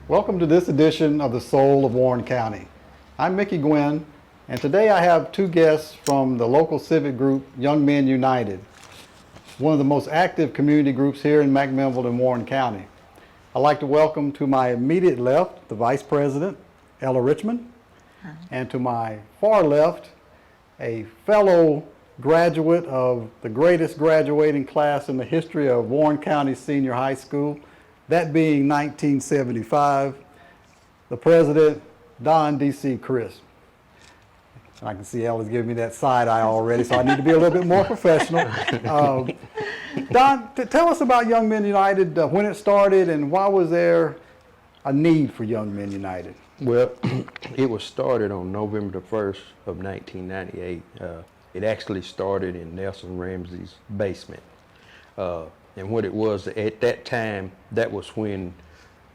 Welcome to this edition of The Soul of Warren County. I'm Mickey Gwynn, and today I have two guests from the local civic group, Young Men United, one of the most active community groups here in McMinnville and Warren County. I'd like to welcome to my immediate left, the Vice President, Ella Richmond, and to my far left, a fellow graduate of the greatest graduating class in the history of Warren County Senior High School, that being 1975, the president, Don D.C. Crisp. And I can see Ella's giving me that side eye already, so I need to be a little bit more professional. Don, tell us about Young Men United, when it started, and why was there a need for Young Men United? Well, it was started on November the 1st of 1998. It actually started in Nelson Ramsey's basement. And what it was, at that time, that was when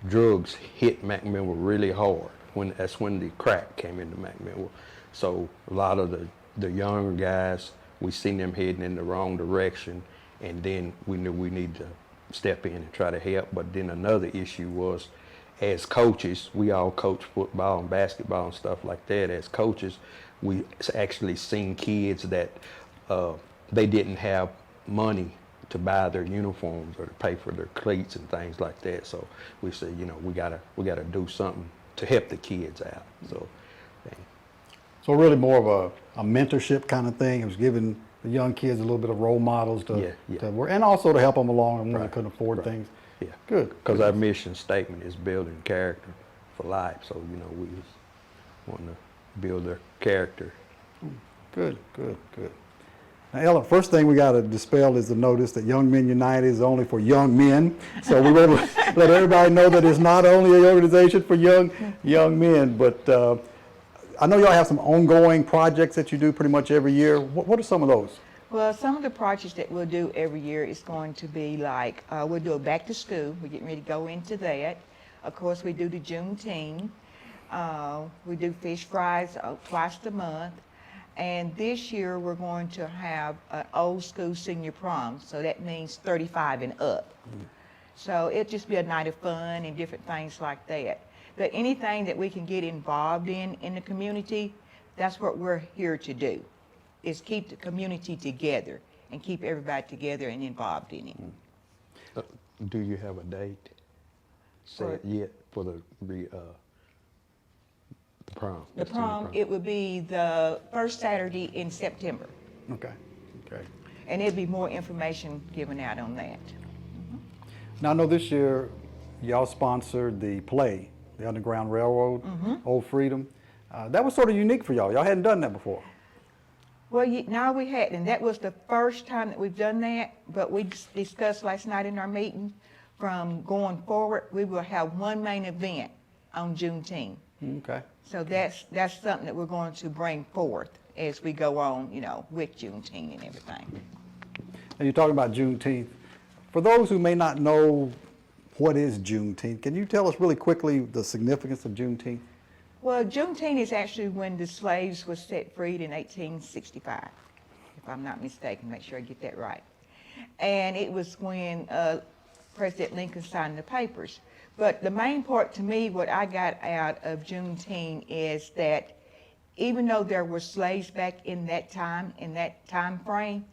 drugs hit McMinnville really hard. That's when the crack came into McMinnville. So a lot of the younger guys, we seen them heading in the wrong direction, and then we knew we needed to step in and try to help. But then another issue was, as coaches, we all coach football and basketball and stuff like that. As coaches, we actually seen kids that they didn't have money to buy their uniforms or to pay for their cleats and things like that. So we said, we gotta do something to help the kids out. So really more of a mentorship kind of thing. It was giving the young kids a little bit of role models to work, and also to help them along when they couldn't afford things. Yeah, good. Because our mission statement is building character for life. So we just want to build their character. Good. Now, Ella, first thing we got to dispel is the notice that Young Men United is only for young men. So we want to let everybody know that it's not only an organization for young men, but I know y'all have some ongoing projects that you do pretty much every year. What are some of those? Well, some of the projects that we'll do every year is going to be like, we'll do a back to school. We're getting ready to go into that. Of course, we do the Juneteenth. We do fish fries twice a month. And this year, we're going to have an old school senior prom. So that means 35 and up. So it'll just be a night of fun and different things like that. But anything that we can get involved in the community, that's what we're here to do, is keep the community together and keep everybody together and involved in it. Do you have a date set yet for the prom? The prom, it would be the first Saturday in September. Okay. And there'll be more information given out on that. Now I know this year y'all sponsored the play, the Underground Railroad, Old Freedom. That was sort of unique for y'all. Y'all hadn't done that before. Well, no, we hadn't. And that was the first time that we've done that. But we discussed last night in our meeting, from going forward, we will have one main event on Juneteenth. Okay. So that's something that we're going to bring forth as we go on, with Juneteenth and everything. And you're talking about Juneteenth. For those who may not know what is Juneteenth, can you tell us really quickly the significance of Juneteenth? Well, Juneteenth is actually when the slaves were set free in 1865, if I'm not mistaken. Make sure I get that right. And it was when President Lincoln signed the papers. But the main part to me, what I got out of Juneteenth, is that even though there were slaves back in that time frame,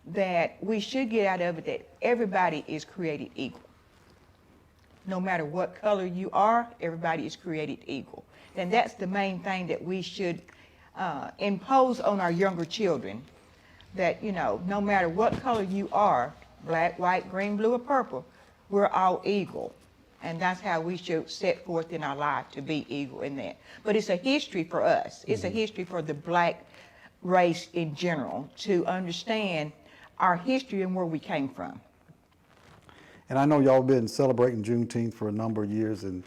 that we should get out of it that everybody is created equal. No matter what color you are, everybody is created equal. And that's the main thing that we should impose on our younger children, that, no matter what color you are, black, white, green, blue, or purple, we're all equal. And that's how we should set forth in our life, to be equal in that. But it's a history for us. It's a history for the black race in general, to understand our history and where we came from. And I know y'all been celebrating Juneteenth for a number of years, and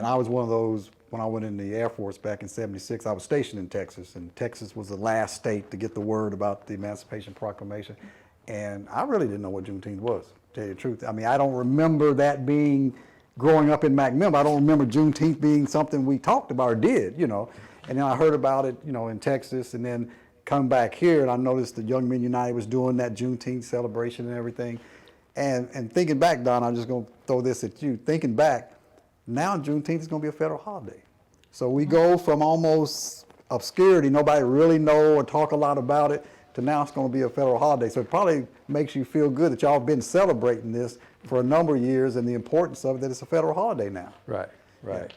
I was one of those, when I went in the Air Force back in '76, I was stationed in Texas, and Texas was the last state to get the word about the Emancipation Proclamation. And I really didn't know what Juneteenth was, to tell you the truth. I mean, I don't remember that being, growing up in McMinnville, I don't remember Juneteenth being something we talked about or did, And then I heard about it, in Texas, and then come back here, and I noticed the Young Men United was doing that Juneteenth celebration and everything. And thinking back, Don, I'm just going to throw this at you. Thinking back, now Juneteenth is going to be a federal holiday. So we go from almost obscurity, nobody really know or talk a lot about it, to now it's going to be a federal holiday. So it probably makes you feel good that y'all have been celebrating this for a number of years and the importance of it, that it's a federal holiday now. Right, right.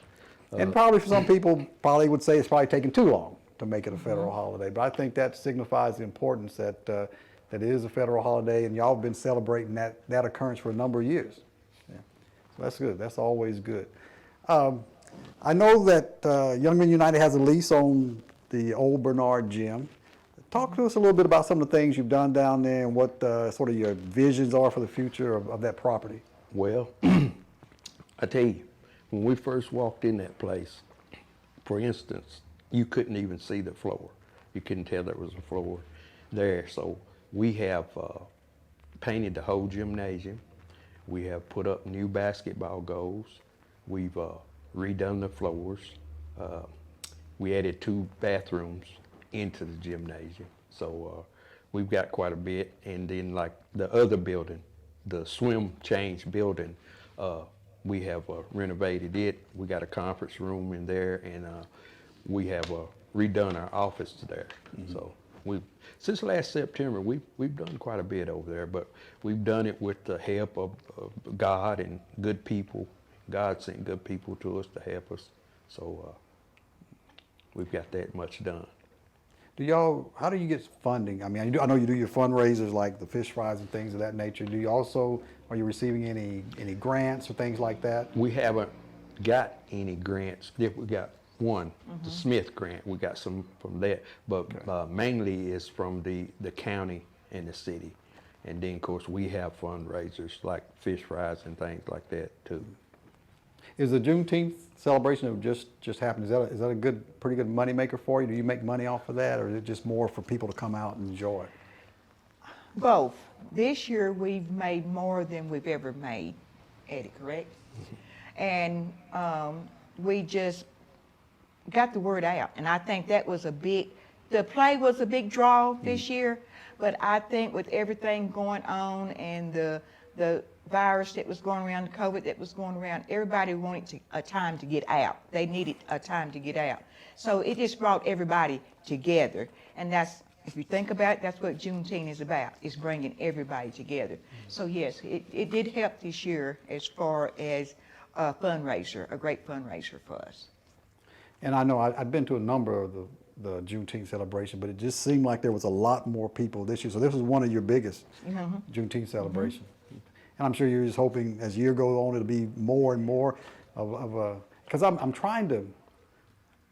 And probably for some people, probably would say it's probably taking too long to make it a federal holiday. But I think that signifies the importance that that it is a federal holiday, and y'all have been celebrating that occurrence for a number of years. Yeah. So that's good. That's always good. I know that Young Men United has a lease on the old Bernard Gym. Talk to us a little bit about some of the things you've done down there and what sort of your visions are for the future of that property. Well, I tell you, when we first walked in that place, for instance, you couldn't even see the floor. You couldn't tell there was a floor there. So we have painted the whole gymnasium. We have put up new basketball goals. We've redone the floors. We added 2 bathrooms into the gymnasium. So we've got quite a bit. And then like the other building, the swim change building, we have renovated it. We got a conference room in there, and we have redone our office there. So since last September, we've done quite a bit over there, but we've done it with the help of God and good people. God sent good people to us to help us. So we've got that much done. How do you get funding? I mean, I know you do your fundraisers like the fish fries and things of that nature. Are you receiving any grants or things like that? We haven't got any grants. We got one, the Smith grant. We got some from that, but mainly is from the county and the city. And then, of course, we have fundraisers like fish fries and things like that too. Is the Juneteenth celebration that just happened, is that a pretty good money maker for you? Do you make money off of that, or is it just more for people to come out and enjoy? Both. This year we've made more than we've ever made, Eddie, correct? And we just got the word out, and I think that was the play was a big draw this year, but I think with everything going on and the virus that was going around, the COVID that was going around, everybody wanted a time to get out. They needed a time to get out. So it just brought everybody together, and if you think about it, that's what Juneteenth is about, is bringing everybody together. So yes, it did help this year as far as a fundraiser, a great fundraiser for us. And I know I've been to a number of the Juneteenth celebration, but it just seemed like there was a lot more people this year. So this was one of your biggest Juneteenth celebrations. And I'm sure you're just hoping as the year goes on, it'll be more and more because I'm trying to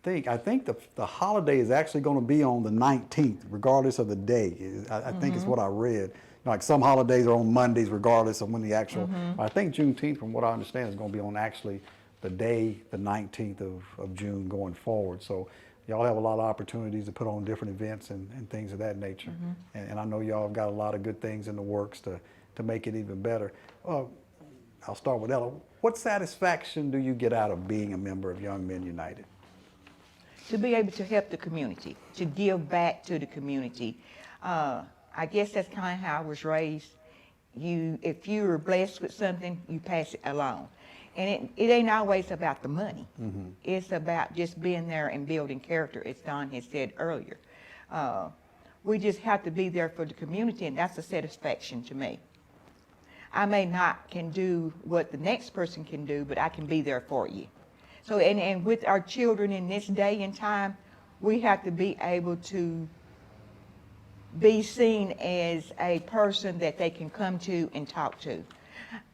think. I think the holiday is actually going to be on the 19th, regardless of the day. I think it's what I read. Like some holidays are on Mondays, regardless of when the actual. I think Juneteenth, from what I understand, is going to be on actually the day, the 19th of June going forward. So y'all have a lot of opportunities to put on different events and things of that nature. And I know y'all have got a lot of good things in the works to make it even better. I'll start with Ella. What satisfaction do you get out of being a member of Young Men United? To be able to help the community, to give back to the community. I guess that's kind of how I was raised. If you were blessed with something, you pass it along. And it ain't always about the money. It's about just being there and building character, as Don had said earlier. We just have to be there for the community, and that's a satisfaction to me. I may not can do what the next person can do, but I can be there for you. So, and with our children in this day and time, we have to be able to be seen as a person that they can come to and talk to.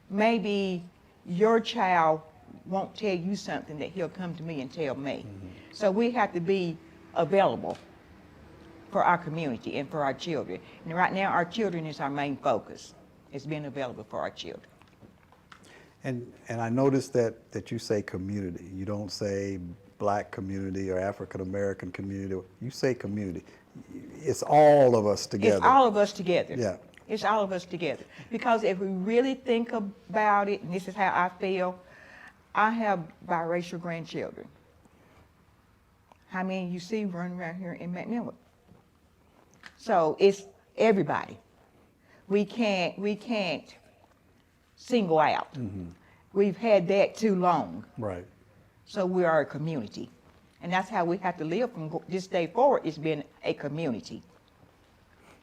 Maybe your child won't tell you something that he'll come to me and tell me. So we have to be available for our community and for our children. And right now, our children is our main focus. It's being available for our children. And I noticed that you say community. You don't say black community or African American community. You say community. It's all of us together. It's all of us together. Yeah. It's all of us together. Because if we really think about it, and this is how I feel, I have biracial grandchildren. How many you see running around here in McMillan? So it's everybody. We can't single out. we've had that too long. Right. So we are a community. And that's how we have to live from this day forward, is being a community.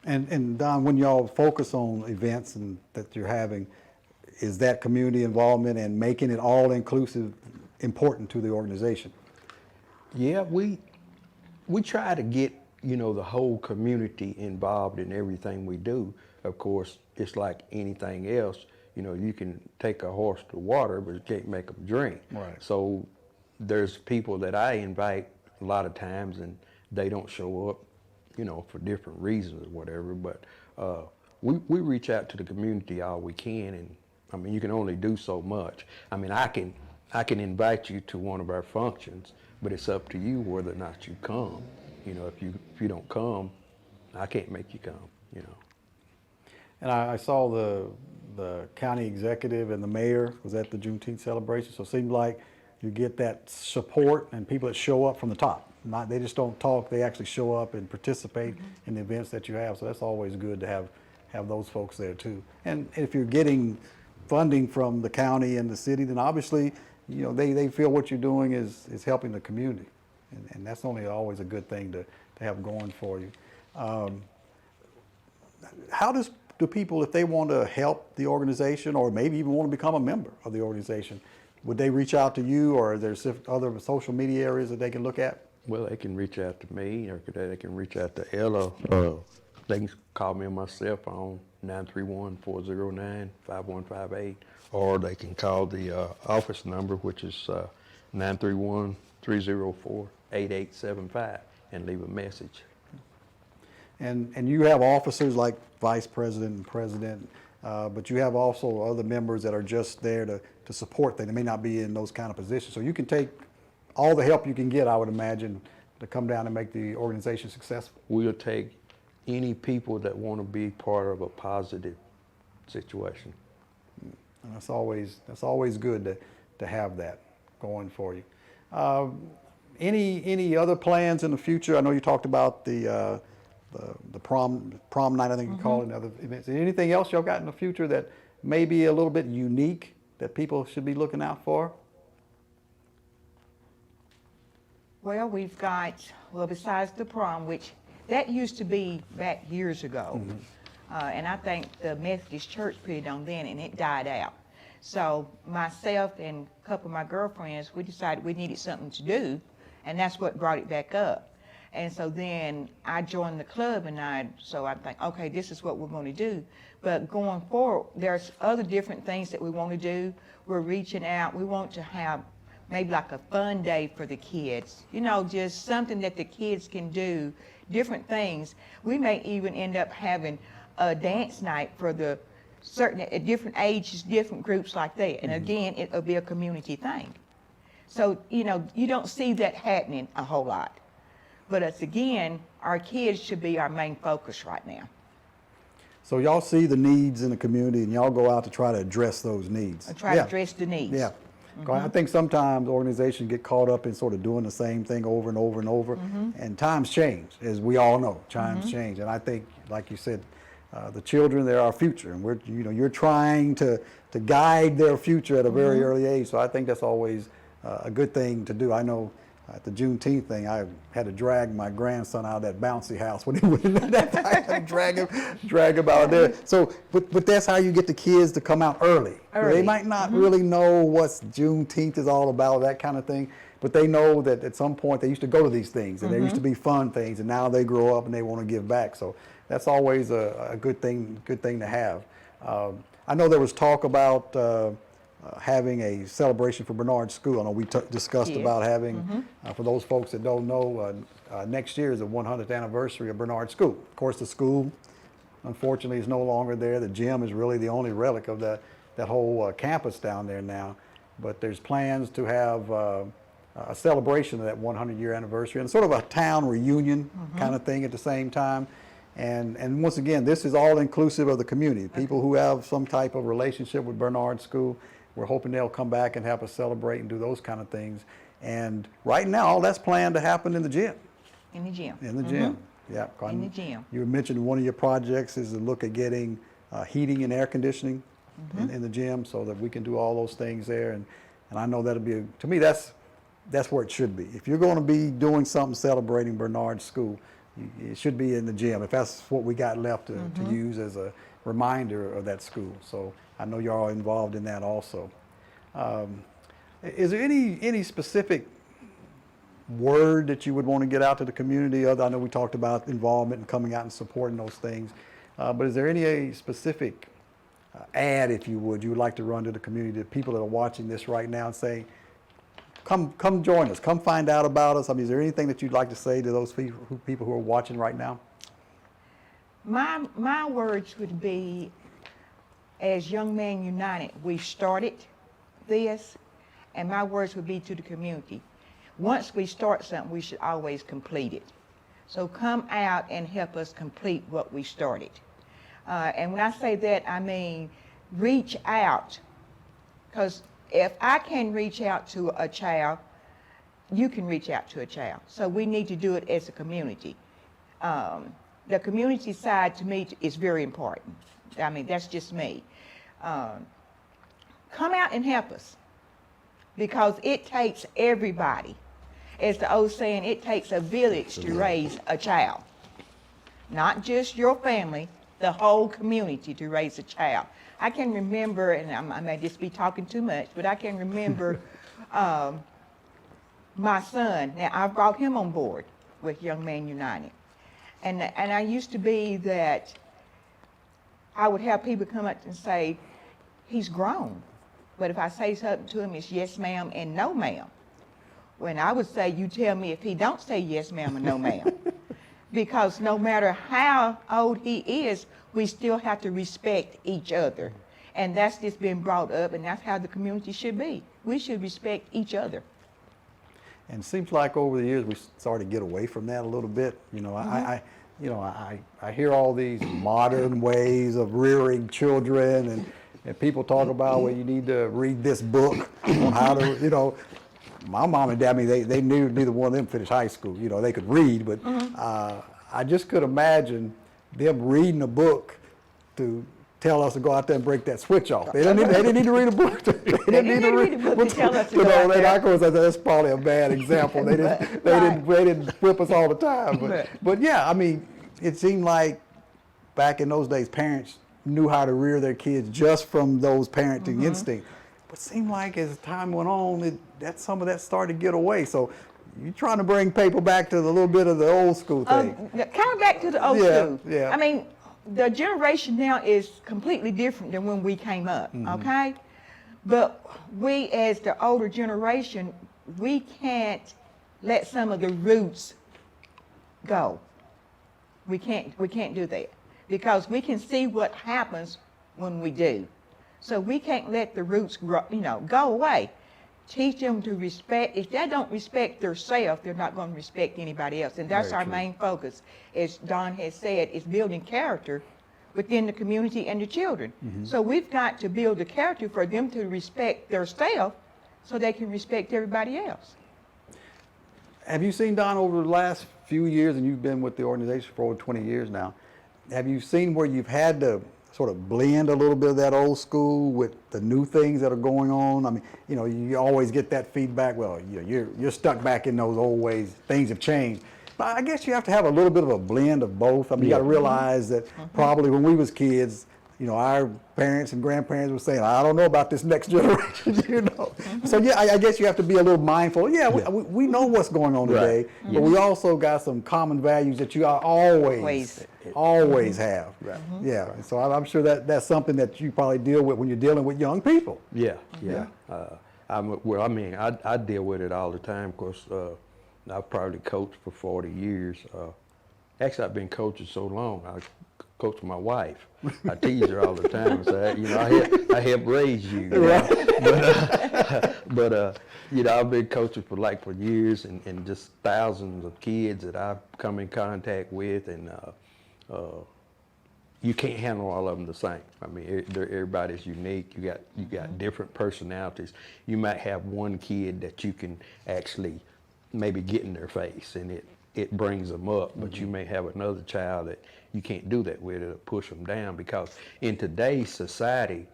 And Don, when y'all focus on events and that you're having, is that community involvement and making it all inclusive important to the organization? Yeah, we try to get, the whole community involved in everything we do. Of course, it's like anything else. You can take a horse to water, but you can't make them drink. Right. So there's people that I invite a lot of times, and they don't show up, for different reasons or whatever. But we reach out to the community all we can, and I mean, you can only do so much. I mean, I can invite you to one of our functions, but it's up to you whether or not you come. If you don't come, I can't make you come. And I saw the county executive and the mayor was at the Juneteenth celebration, so it seemed like you get that support and people that show up from the top. They just don't talk, they actually show up and participate in the events that you have, so that's always good to have those folks there too. And if you're getting funding from the county and the city, then obviously, they feel what you're doing is helping the community. And that's only always a good thing to have going for you. How do people, if they want to help the organization or maybe even want to become a member of the organization, would they reach out to you, or are there other social media areas that they can look at? Well, they can reach out to me, or they can reach out to Ella. They can call me on my cell phone, 931-409-5158, or they can call the office number, which is 931-304-8875, and leave a message. And you have officers like vice president and president, but you have also other members that are just there to support them. They may not be in those kind of positions. So you can take all the help you can get, I would imagine, to come down and make the organization successful. We'll take any people that want to be part of a positive situation. And that's always good to have that going for you. Any other plans in the future? I know you talked about the prom night, I think you call it, and other events. Anything else y'all got in the future that may be a little bit unique that people should be looking out for? Well, we've got, besides the prom, which that used to be back years ago. And I think the Methodist Church put it on then, and it died out. So myself and a couple of my girlfriends, we decided we needed something to do, and that's what brought it back up. And so then I joined the club, and so I think, okay, this is what we're going to do. But going forward, there's other different things that we want to do. We're reaching out. We want to have maybe like a fun day for the kids, just something that the kids can do, different things. We may even end up having a dance night for the at different ages, different groups like that. And again, it'll be a community thing. So, you don't see that happening a whole lot. But again, our kids should be our main focus right now. So y'all see the needs in the community, and y'all go out to try to address those needs. Try to address the needs. Yeah. I think sometimes organizations get caught up in sort of doing the same thing over and over and over, and times change, as we all know. Times change, and I think, like you said, the children, they're our future, and you're trying to guide their future at a very early age. So I think that's always a good thing to do. I know at the Juneteenth thing, I had to drag my grandson out of that bouncy house when he went in that. I had to drag him out there. So, but that's how you get the kids to come out early. They might not really know what Juneteenth is all about, that kind of thing, but they know that at some point they used to go to these things, and there used to be fun things, and now they grow up and they want to give back. So that's always a good thing to have. I know there was talk about having a celebration for Bernard School. I know we discussed about having, for those folks that don't know, next year is the 100th anniversary of Bernard School. Of course, the school, unfortunately, is no longer there. The gym is really the only relic of that whole campus down there now. But there's plans to have a celebration of that 100-year anniversary and sort of a town reunion kind of thing at the same time. And once again, this is all inclusive of the community. People who have some type of relationship with Bernard School, we're hoping they'll come back and help us celebrate and do those kind of things. And right now, all that's planned to happen in the gym. In the gym. In the gym, yeah. In the gym. You mentioned one of your projects is to look at getting heating and air conditioning in the gym so that we can do all those things there. And I know that'll be, to me, that's where it should be. If you're going to be doing something celebrating Bernard's school, it should be in the gym, if that's what we got left to use as a reminder of that school. So I know you're all involved in that also. Is there any specific word that you would want to get out to the community? I know we talked about involvement and coming out and supporting those things, but is there any specific ad, if you would like to run to the community, the people that are watching this right now and say, come join us, come find out about us? I mean, is there anything that you'd like to say to those people who are watching right now? My words would be, as Young Men United, we started this, and my words would be to the community. Once we start something, we should always complete it. So come out and help us complete what we started. And when I say that, I mean reach out, because if I can reach out to a child, you can reach out to a child. So we need to do it as a community. The community side, to me, is very important. I mean, that's just me. Come out and help us, because it takes everybody. As the old saying, it takes a village to raise a child. Not just your family, the whole community to raise a child. I can remember, and I may just be talking too much, but I can remember my son. Now, I brought him on board with Young Men United. And I used to be that I would have people come up and say, he's grown. But if I say something to him, it's yes, ma'am, and no, ma'am. When I would say, you tell me if he don't say yes, ma'am, or no, ma'am. Because no matter how old he is, we still have to respect each other. And that's just been brought up, and that's how the community should be. We should respect each other. And it seems like over the years we started to get away from that a little bit. You know, I hear all these modern ways of rearing children, and people talk about, well, you need to read this book on how to, you know. My mom and dad, I mean, they knew neither one of them finished high school. You know, they could read, but I just could imagine them reading a book to tell us to go out there and break that switch off. They didn't need to read a book. They didn't need to read a book to tell us to go out there. Of course, that's probably a bad example. They didn't whip us all the time. But yeah, I mean, it seemed like back in those days, parents knew how to rear their kids just from those parenting instincts. But it seemed like as time went on, some of that started to get away. So you're trying to bring people back to a little bit of the old school thing. Kind of back to the old school. Yeah. I mean, the generation now is completely different than when we came up, okay? But we, as the older generation, we can't let some of the roots go. We can't do that, because we can see what happens when we do. So we can't let the roots grow, go away. Teach them to respect. If they don't respect themselves, they're not going to respect anybody else. And that's our main focus, as Don has said, is building character within the community and the children. So we've got to build the character for them to respect themselves so they can respect everybody else. Have you seen, Don, over the last few years, and you've been with the organization for over 20 years now, have you seen where you've had to sort of blend a little bit of that old school with the new things that are going on? I mean, you always get that feedback, well, you're stuck back in those old ways, things have changed. But I guess you have to have a little bit of a blend of both. I mean, you got to realize that probably when we was kids, our parents and grandparents were saying, I don't know about this next generation, So yeah, I guess you have to be a little mindful. Yeah, we know what's going on today, but we also got some common values that you always have. Right. Yeah, and so I'm sure that's something that you probably deal with when you're dealing with young people. Yeah. I deal with it all the time, because I've probably coached for 40 years. Actually, I've been coaching so long, I coach my wife. I tease her all the time. So, I help raise you. But I've been coaching for years, and just thousands of kids that I've come in contact with, and you can't handle all of them the same. I mean, everybody's unique. You got different personalities. You might have one kid that you can actually maybe get in their face, and it brings them up, but you may have another child that you can't do that with, it'll push them down, because in today's society,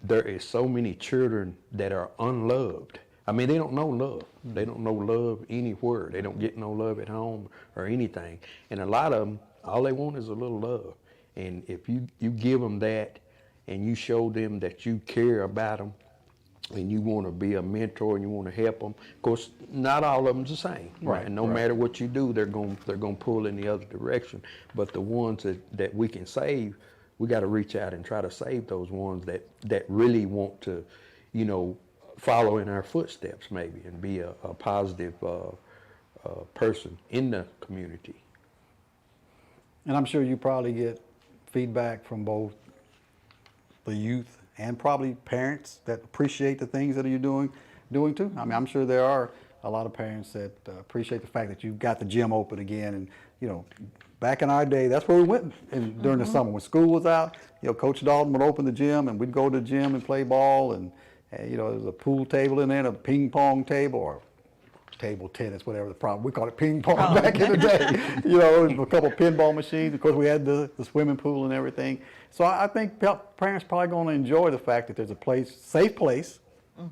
there is so many children that are unloved. I mean, they don't know love. They don't know love anywhere. They don't get no love at home or anything. And a lot of them, all they want is a little love. And if you give them that and you show them that you care about them and you want to be a mentor and you want to help them, of course, not all of them's the same. Right, And no matter what you do, they're going to pull in the other direction. But the ones that we can save, we got to reach out and try to save those ones that really want to, you know, follow in our footsteps maybe and be a positive person in the community. And I'm sure you probably get feedback from both the youth and probably parents that appreciate the things that you're doing too. I mean, I'm sure there are a lot of parents that appreciate the fact that you've got the gym open again. And, you know, back in our day, that's where we went during the summer. When school was out, you know, Coach Dalton would open the gym and we'd go to the gym and play ball. And you know, there's a pool table in there, a ping pong table, or table tennis, whatever the problem. We called it ping pong back in the day. You know, a couple pinball machines. Of course, we had the swimming pool and everything. So I think parents probably going to enjoy the fact that there's a place, safe place,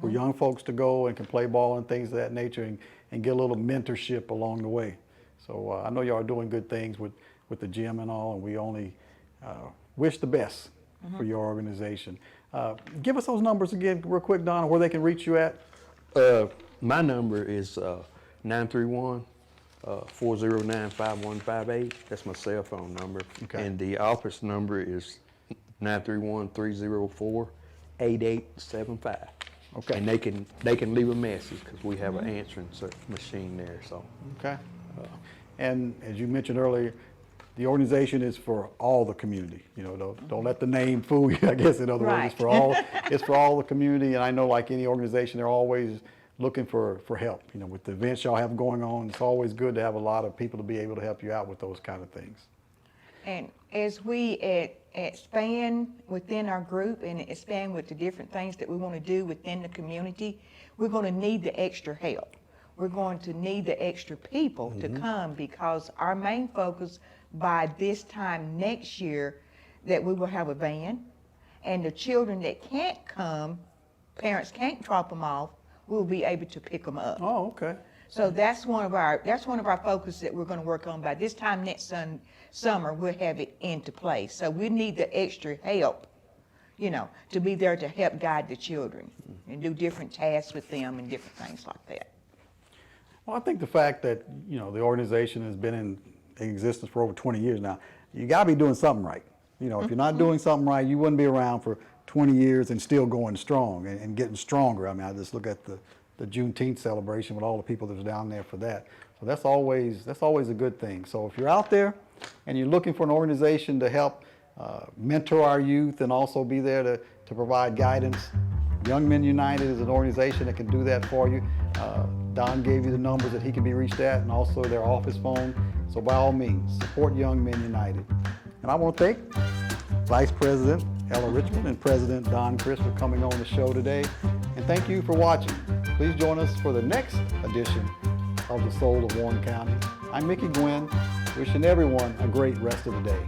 for young folks to go and can play ball and things of that nature and get a little mentorship along the way. So I know y'all are doing good things with the gym and all, and we only wish the best for your organization. Give us those numbers again real quick, Donna, where they can reach you at. My number is 931-409-5158. That's my cell phone number. Okay. And the office number is 931-304-8875. Okay. And they can leave a message because we have an answering machine there. So. Okay. And as you mentioned earlier, the organization is for all the community. You know, don't let the name fool you. I guess in other words, it's for all. It's for all the community. And I know, like any organization, they're always looking for help. You know, with the events y'all have going on, it's always good to have a lot of people to be able to help you out with those kind of things. And as we expand within our group and expand with the different things that we want to do within the community, we're going to need the extra help. We're going to need the extra people to come, because our main focus by this time next year that we will have a van, and the children that can't come, parents can't drop them off, we'll be able to pick them up. Oh, okay. So that's one of our focus that we're going to work on. By this time next summer, we'll have it into place. So we need the extra help, you know, to be there to help guide the children and do different tasks with them and different things like that. Well, I think the fact that, you know, the organization has been in existence for over 20 years now, you got to be doing something right. You know, if you're not doing something right, you wouldn't be around for 20 years and still going strong and getting stronger. I mean, I just look at the Juneteenth celebration with all the people that was down there for that. So that's always a good thing. So if you're out there and you're looking for an organization to help mentor our youth and also be there to provide guidance, Young Men United is an organization that can do that for you. Don gave you the numbers that he can be reached at and also their office phone. So by all means, support Young Men United. And I want to thank Vice President Ella Richmond and President Don Chris for coming on the show today. And thank you for watching. Please join us for the next edition of The Soul of Warren County. I'm Mickey Gwynn, wishing everyone a great rest of the day.